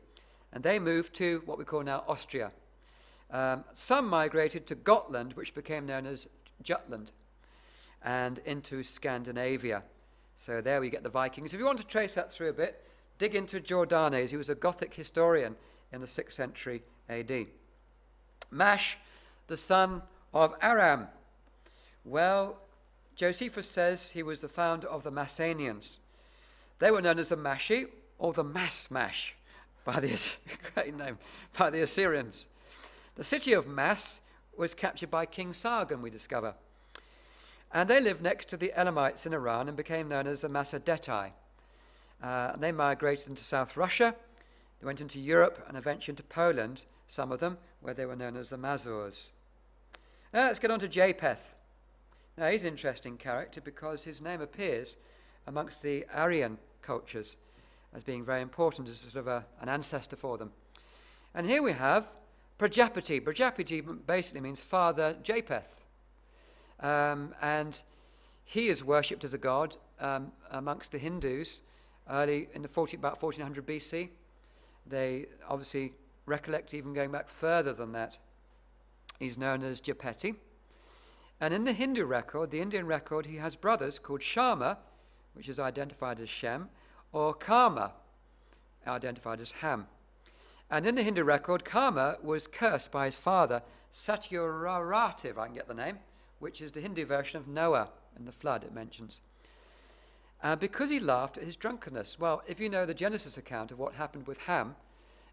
[SPEAKER 1] and they moved to what we call now Austria. Some migrated to Gotland, which became known as Jutland, and into Scandinavia. So there we get the Vikings. If you want to trace that through a bit, dig into Jordanes. He was a Gothic historian in the 6th century AD. Mash, the son of Aram. Well, Josephus says he was the founder of the Massanians. They were known as the Mashi, or the Mash, by the great name, by the Assyrians. The city of Mas was captured by King Sargon, we discover. And they lived next to the Elamites in Iran and became known as the Massadetai. They migrated into South Russia. They went into Europe and eventually into Poland, some of them, where they were known as the Mazurs. Now let's get on to Japheth. Now he's an interesting character because his name appears amongst the Aryan cultures as being very important as sort of an ancestor for them. And here we have Prajapati. Prajapati basically means Father Japheth. And he is worshipped as a god amongst the Hindus early in about 1400 BC. They obviously recollect even going back further than that. He's known as Japeti. And in the Hindu record, the Indian record, he has brothers called Shama, which is identified as Shem, or Kama, identified as Ham. And in the Hindu record, Kama was cursed by his father, Satyararativ, if I can get the name, which is the Hindu version of Noah and the flood it mentions. Because he laughed at his drunkenness. Well, if you know the Genesis account of what happened with Ham,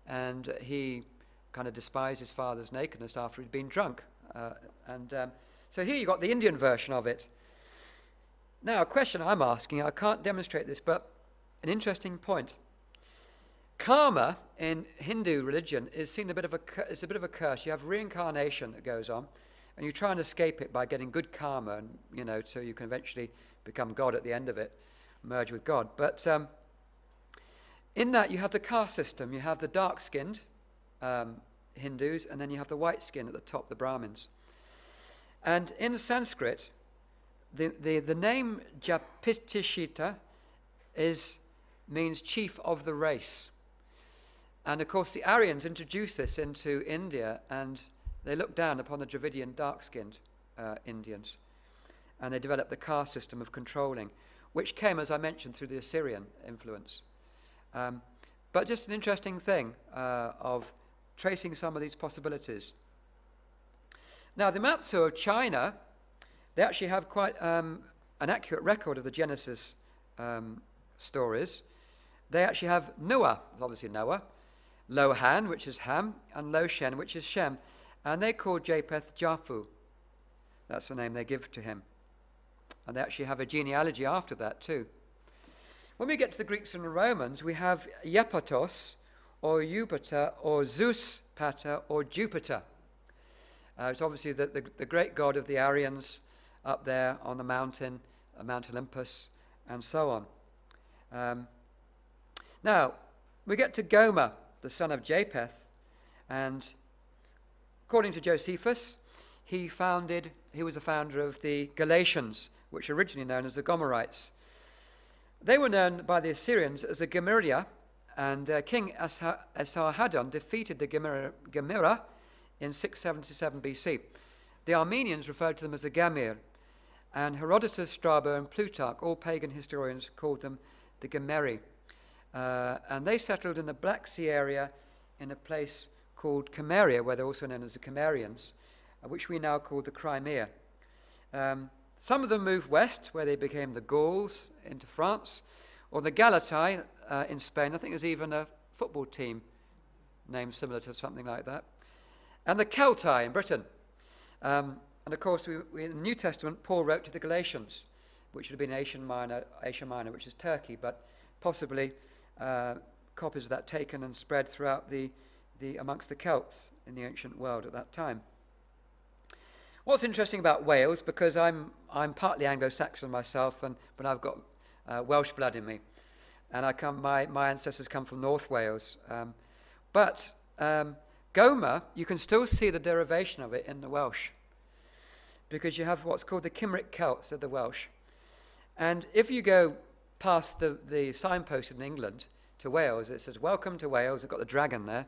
[SPEAKER 1] and he kind of despised his father's nakedness after he'd been drunk. So here you've got the Indian version of it. Now, a question I'm asking, I can't demonstrate this, but an interesting point. Karma in Hindu religion is seen a bit of a curse. You have reincarnation that goes on, and you try and escape it by getting good karma, and so you can eventually become God at the end of it, merge with God. But in that you have the caste system. You have the dark-skinned Hindus, and then you have the white-skinned at the top, the Brahmins. And in Sanskrit, the name Japitishita means chief of the race. And of course the Aryans introduced this into India, and they looked down upon the Dravidian dark-skinned Indians. And they developed the caste system of controlling, which came, as I mentioned, through the Assyrian influence. But just an interesting thing of tracing some of these possibilities. Now, the Matsu of China, they actually have quite an accurate record of the Genesis stories. They actually have Noah, obviously Noah, Lohan, which is Ham, and Loshen, which is Shem. And they call Japheth Japhu. That's the name they give to him. And they actually have a genealogy after that too. When we get to the Greeks and the Romans, we have Iapetos, or Jupiter, or Zeus Pater, or Jupiter. It's obviously the great god of the Aryans up there on the mountain, Mount Olympus, and so on. Now, we get to Gomer, the son of Japheth, and according to Josephus, he was the founder of the Galatians, which were originally known as the Gomerites. They were known by the Assyrians as the Gemiria, and King Esarhaddon defeated the Gemira in 677 BC. The Armenians referred to them as the Gamir, and Herodotus, Strabo, and Plutarch, all pagan historians, called them the Gemeri. And they settled in the Black Sea area in a place called Chameria, where they're also known as the Cimmerians, which we now call the Crimea. Some of them moved west, where they became the Gauls, into France, or the Galatai in Spain. I think there's even a football team named similar to something like that. And the Celtai in Britain. And of course, in the New Testament, Paul wrote to the Galatians, which would have been Asia Minor, which is Turkey, but possibly copies of that taken and spread throughout amongst the Celts in the ancient world at that time. What's interesting about Wales, because I'm partly Anglo-Saxon myself, but I've got Welsh blood in me, and my ancestors come from North Wales. But Gomer, you can still see the derivation of it in the Welsh, because you have what's called the Cymric Celts of the Welsh. And if you go past the signpost in England to Wales, it says, "Welcome to Wales." I've got the dragon there.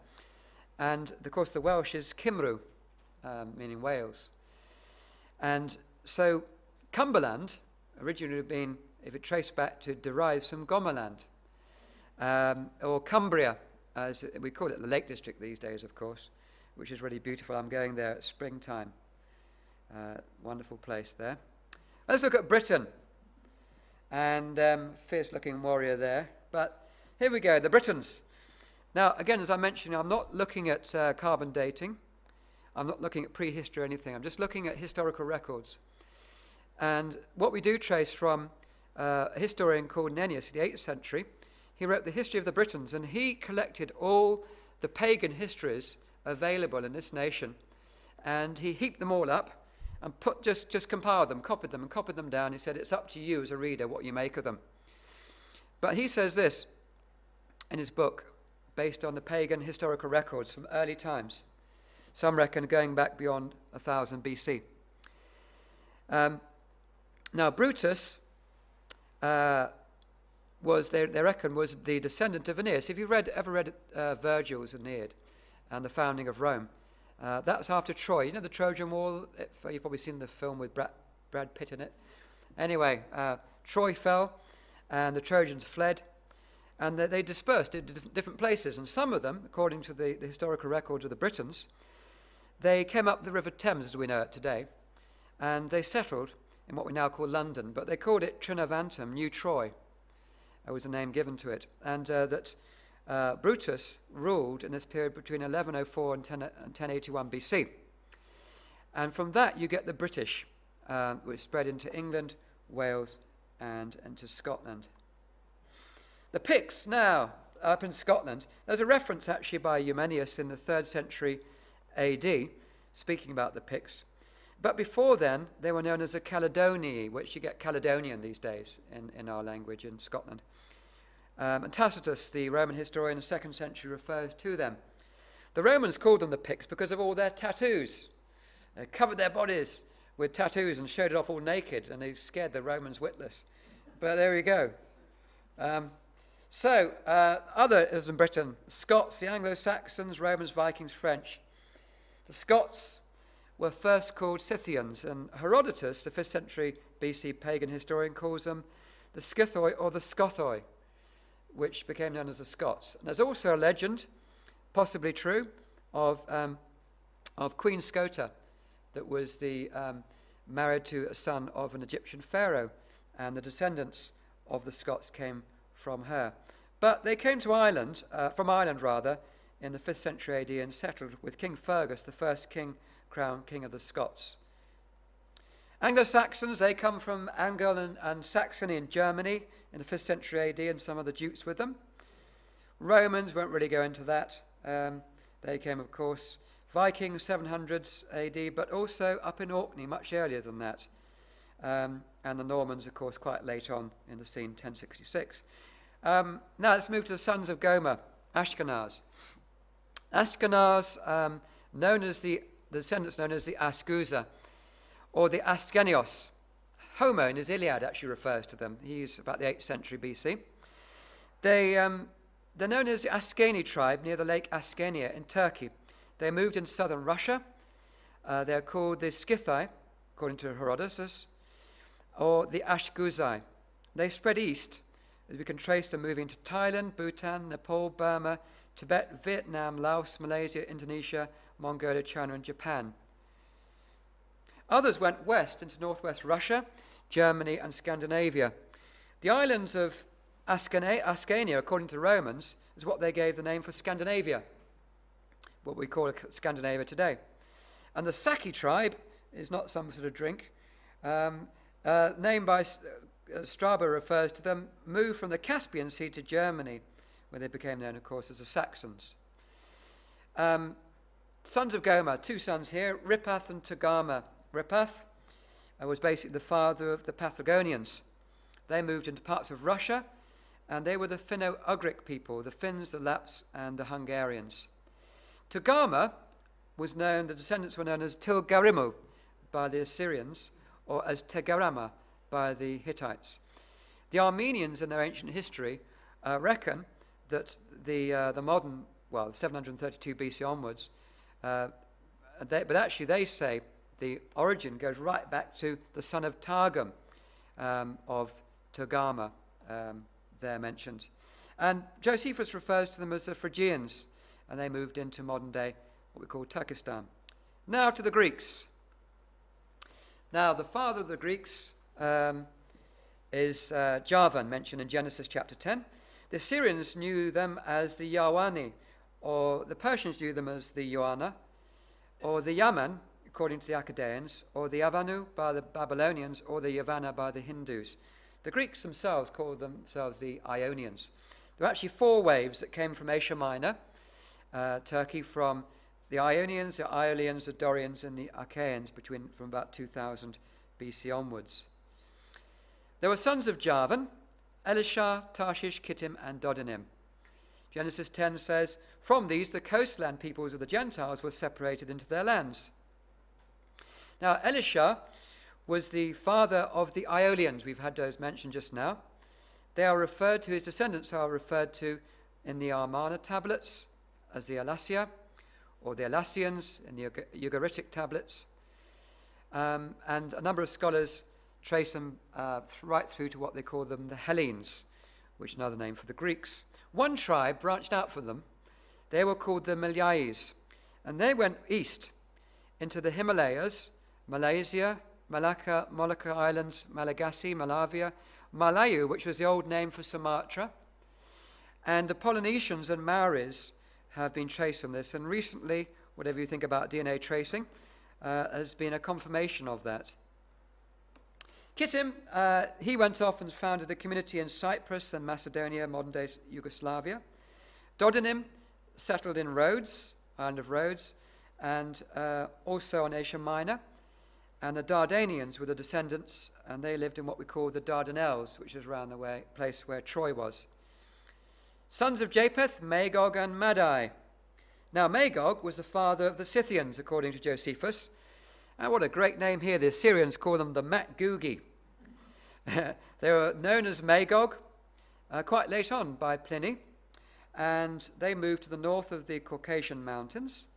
[SPEAKER 1] And, of course, the Welsh is Cymru, meaning Wales. And so Cumberland originally would have been, if it traced back, to derive from Gomerland, or Cumbria, as we call it, the Lake District these days, of course, which is really beautiful. I'm going there at springtime. Wonderful place there. Let's look at Britain. And fierce-looking warrior there. But here we go, the Britons. Now, again, as I mentioned, I'm not looking at carbon dating. I'm not looking at prehistory or anything. I'm just looking at historical records. And what we do trace from a historian called Nennius in the 8th century, he wrote the history of the Britons, and he collected all the pagan histories available in this nation, and he heaped them all up and just compiled them, copied them down. He said, it's up to you as a reader what you make of them. But he says this in his book, based on the pagan historical records from early times. Some reckon going back beyond 1000 BC. Now, Brutus they reckon, was the descendant of Aeneas. If you've ever read Virgil's Aeneid and the founding of Rome, that's after Troy. You know the Trojan War? You've probably seen the film with Brad Pitt in it. Anyway, Troy fell, and the Trojans fled, and they dispersed to different places. And some of them, according to the historical records of the Britons, they came up the River Thames, as we know it today, and they settled in what we now call London, but they called it Trinovantum, New Troy. That was the name given to it. And that Brutus ruled in this period between 1104 and 1081 BC. And from that you get the British. which spread into England, Wales, and into Scotland. The Picts now, up in Scotland, there's a reference actually by Eumenius in the 3rd century AD, speaking about the Picts. But before then, they were known as the Caledonii, which you get Caledonian these days in our language in Scotland. And Tacitus, the Roman historian of the 2nd century, refers to them. The Romans called them the Picts because of all their tattoos. They covered their bodies with tattoos and showed it off all naked, and they scared the Romans witless. But there we go. Others in Britain, Scots, the Anglo-Saxons, Romans, Vikings, French. The Scots were first called Scythians, and Herodotus, the 5th century BC pagan historian, calls them the Scythoi or the Scothoi, which became known as the Scots. And there's also a legend, possibly true, of Queen Scota, that was married to a son of an Egyptian pharaoh, and the descendants of the Scots came from her. But they came to Ireland, from Ireland rather, in the 5th century AD and settled with King Fergus, the first crowned king of the Scots. Anglo-Saxons, they come from Angel and Saxony in Germany in the 5th century AD, and some of the dukes with them. Romans won't really go into that. They came, of course, Vikings, 700s AD, but also up in Orkney, much earlier than that. And the Normans, of course, quite late on in the scene, 1066. Now let's move to the sons of Gomer, Ashkenaz. Ashkenaz, the descendants known as the Askuza, or the Askenios. Homer in his Iliad actually refers to them. He's about the 8th century BC. They're known as the Askeni tribe near the lake Askania in Turkey. They moved into southern Russia. They're called the Scythai, according to Herodotus, or the Ashkuzai. They spread east. We can trace them moving to Thailand, Bhutan, Nepal, Burma, Tibet, Vietnam, Laos, Malaysia, Indonesia, Mongolia, China, and Japan. Others went west into northwest Russia, Germany, and Scandinavia. The islands of Askania, according to the Romans, is what they gave the name for Scandinavia, what we call Scandinavia today. And the Saki tribe is not some sort of drink. Named by Strabo refers to them, moved from the Caspian Sea to Germany, where they became known, of course, as the Saxons. Sons of Gomer, 2 sons here, Riphath and Togarmah. Riphath was basically the father of the Paphlagonians. They moved into parts of Russia, and they were the Finno-Ugric people, the Finns, the Lapps, and the Hungarians. Togarmah was known, the descendants were known as Tilgarimu by the Assyrians, or as Tegarama by the Hittites. The Armenians in their ancient history reckon that the modern, 732 BC onwards, but actually they say the origin goes right back to the son of Targum of Togarmah, there mentioned. And Josephus refers to them as the Phrygians, and they moved into modern day, what we call Turkestan. Now to the Greeks. Now, the father of the Greeks is Javan, mentioned in Genesis chapter 10. The Syrians knew them as the Yawani, or the Persians knew them as the Yoana, or the Yaman, according to the Accadeans, or the Avanu by the Babylonians, or the Yavana by the Hindus. The Greeks themselves called themselves the Ionians. There are actually 4 waves that came from Asia Minor, Turkey, from the Ionians, the Aeolians, the Dorians, and the Achaeans from about 2000 BC onwards. There were sons of Javan, Elisha, Tarshish, Kittim, and Dodanim. Genesis 10 says, from these the coastland peoples of the Gentiles were separated into their lands. Now, Elisha was the father of the Aeolians. We've had those mentioned just now. His descendants are referred to in the Amarna tablets as the Elassia, or the Elassians in the Ugaritic tablets. And a number of scholars trace them right through to what they call them the Hellenes, which is another name for the Greeks. One tribe branched out from them. They were called the Malayais, and they went east into the Himalayas, Malaysia, Malacca, Molucca Islands, Malagasy, Malavia, Malayu, which was the old name for Sumatra. And the Polynesians and Maoris have been traced from this, and recently, whatever you think about DNA tracing, has been a confirmation of that. Kittim, he went off and founded a community in Cyprus and Macedonia, modern-day Yugoslavia. Dodonim settled in Rhodes, island of Rhodes, and also on Asia Minor. And the Dardanians were the descendants, and they lived in what we call the Dardanelles, which is around the place where Troy was. Sons of Japheth, Magog and Madai. Now Magog was the father of the Scythians, according to Josephus. And what a great name here. The Assyrians call them the Makgugi. They were known as Magog quite late on by Pliny, and they moved to the north of the Caucasian mountains.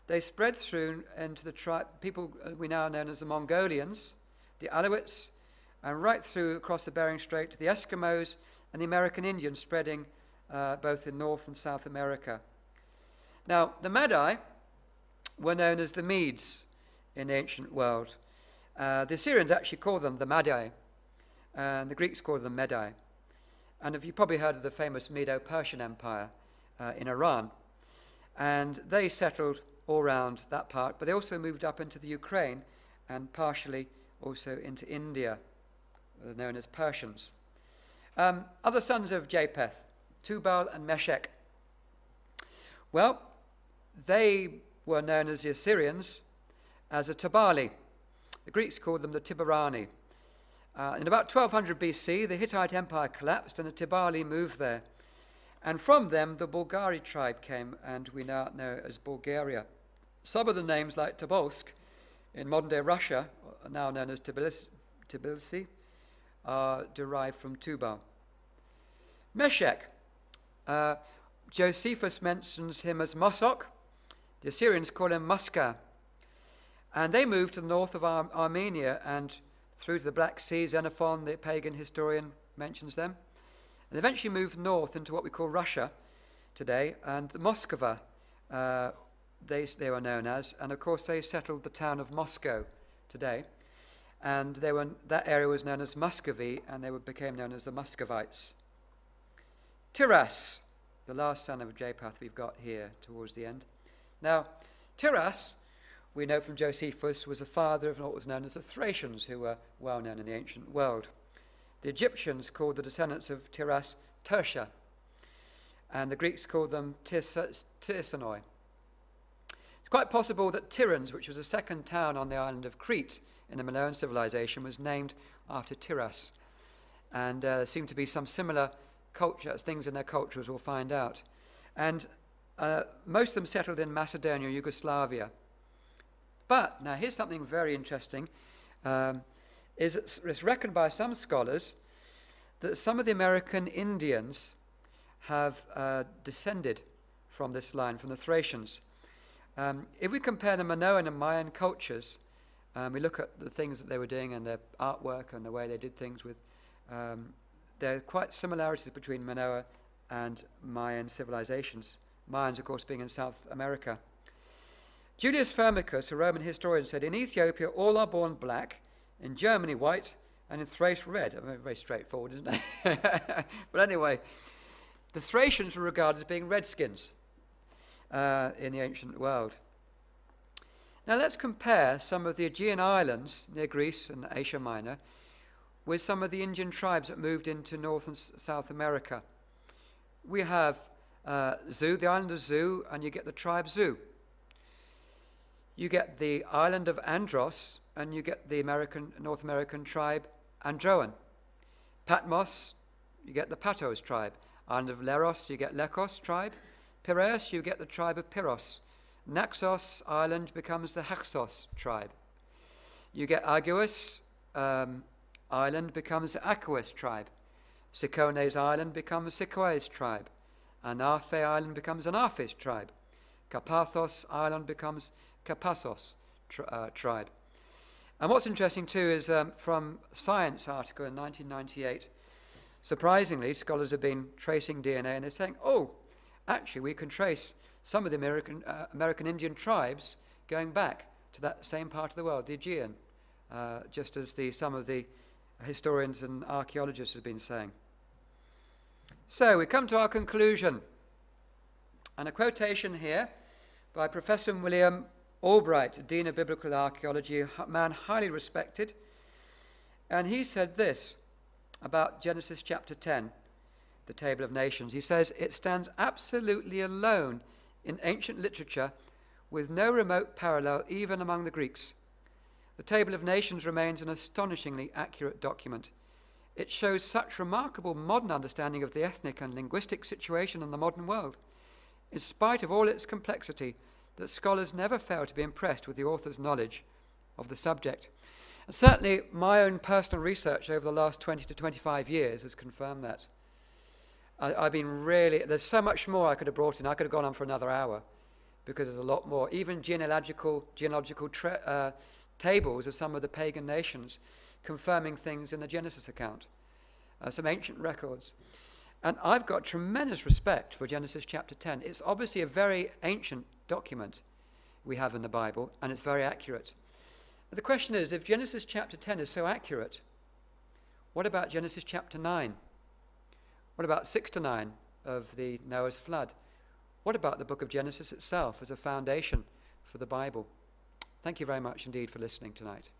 [SPEAKER 1] They spread through into the people we now know as the Mongolians, the Alawites, and right through across the Bering Strait to the Eskimos and the American Indians, spreading both in North and South America. Now, the Madai were known as the Medes in the ancient world. The Assyrians actually called them the Madai, and the Greeks called them Medai. And you've probably heard of the famous Medo-Persian Empire in Iran. And they settled all around that part, but they also moved up into the Ukraine and partially also into India, known as Persians. Other sons of Japheth, Tubal and Meshech. Well, they were known as the Assyrians as a Tabali. The Greeks called them the Tibarani. In about 1200 BC, the Hittite Empire collapsed and the Tibali moved there. And from them, the Bulgari tribe came, and we now know as Bulgaria. Some of the names, like Tobolsk, in modern-day Russia, now known as Tbilisi, are derived from Tubal. Meshech, Josephus mentions him as Mosok. The Assyrians call him Muska. And they moved to the north of Armenia and through to the Black Sea. Xenophon, the pagan historian, mentions them. And eventually moved north into what we call Russia today. And the Moskva, they were known as. And of course, they settled the town of Moscow today. And that area was known as Muscovy, and they became known as the Muscovites. Tiras, the last son of Japheth we've got here towards the end. Now, Tiras, we know from Josephus, was the father of what was known as the Thracians, who were well known in the ancient world. The Egyptians called the descendants of Tiras Tersha, and the Greeks called them Tirsanoi. It's quite possible that Tiryns, which was the second town on the island of Crete in the Minoan civilization, was named after Tiras. And there seem to be some similar things in their culture, as we'll find out. And most of them settled in Macedonia, Yugoslavia. But, now here's something very interesting, it's reckoned by some scholars that some of the American Indians have descended from this line, from the Thracians. If we compare the Minoan and Mayan cultures, we look at the things that they were doing and their artwork and the way they did things with, there are quite similarities between Minoan and Mayan civilizations. Mayans, of course, being in South America. Julius Firmicus, a Roman historian, said, in Ethiopia all are born black, in Germany white, and in Thrace red. I mean, very straightforward, isn't it? But anyway, the Thracians were regarded as being redskins in the ancient world. Now let's compare some of the Aegean islands near Greece and Asia Minor with some of the Indian tribes that moved into North and South America. We have Zu, the island of Zu, and you get the tribe Zu. You get the island of Andros, and you get the North American tribe Androan. Patmos, you get the Patos tribe. Island of Leros, you get Lekos tribe. Piraeus, you get the tribe of Pyros. Naxos island becomes the Hyksos tribe. You get Aguas island becomes the Aquas tribe. Sicones island becomes Sicoes tribe. Anafe island becomes an Aphes tribe. Carpathos island becomes Carpassos tribe. And what's interesting too is from Science article in 1998, surprisingly, scholars have been tracing DNA and they're saying, oh, actually we can trace some of the American Indian tribes going back to that same part of the world, the Aegean, just as some of the historians and archaeologists have been saying. So we come to our conclusion. And a quotation here by Professor William Albright, Dean of Biblical Archaeology, a man highly respected. And he said this about Genesis chapter 10, the Table of Nations. He says, it stands absolutely alone in ancient literature with no remote parallel even among the Greeks. The Table of Nations remains an astonishingly accurate document. It shows such remarkable modern understanding of the ethnic and linguistic situation in the modern world, in spite of all its complexity, that scholars never fail to be impressed with the author's knowledge of the subject. And certainly my own personal research over the last 20 to 25 years has confirmed that. I've been really, there's so much more I could have brought in. I could have gone on for another hour because there's a lot more. Even genealogical tables of some of the pagan nations confirming things in the Genesis account. Some ancient records. And I've got tremendous respect for Genesis chapter 10. It's obviously a very ancient document we have in the Bible, and it's very accurate. But the question is, if Genesis chapter 10 is so accurate, what about Genesis chapter 9? What about 6 to 9 of the Noah's flood? What about the book of Genesis itself as a foundation for the Bible? Thank you very much indeed for listening tonight.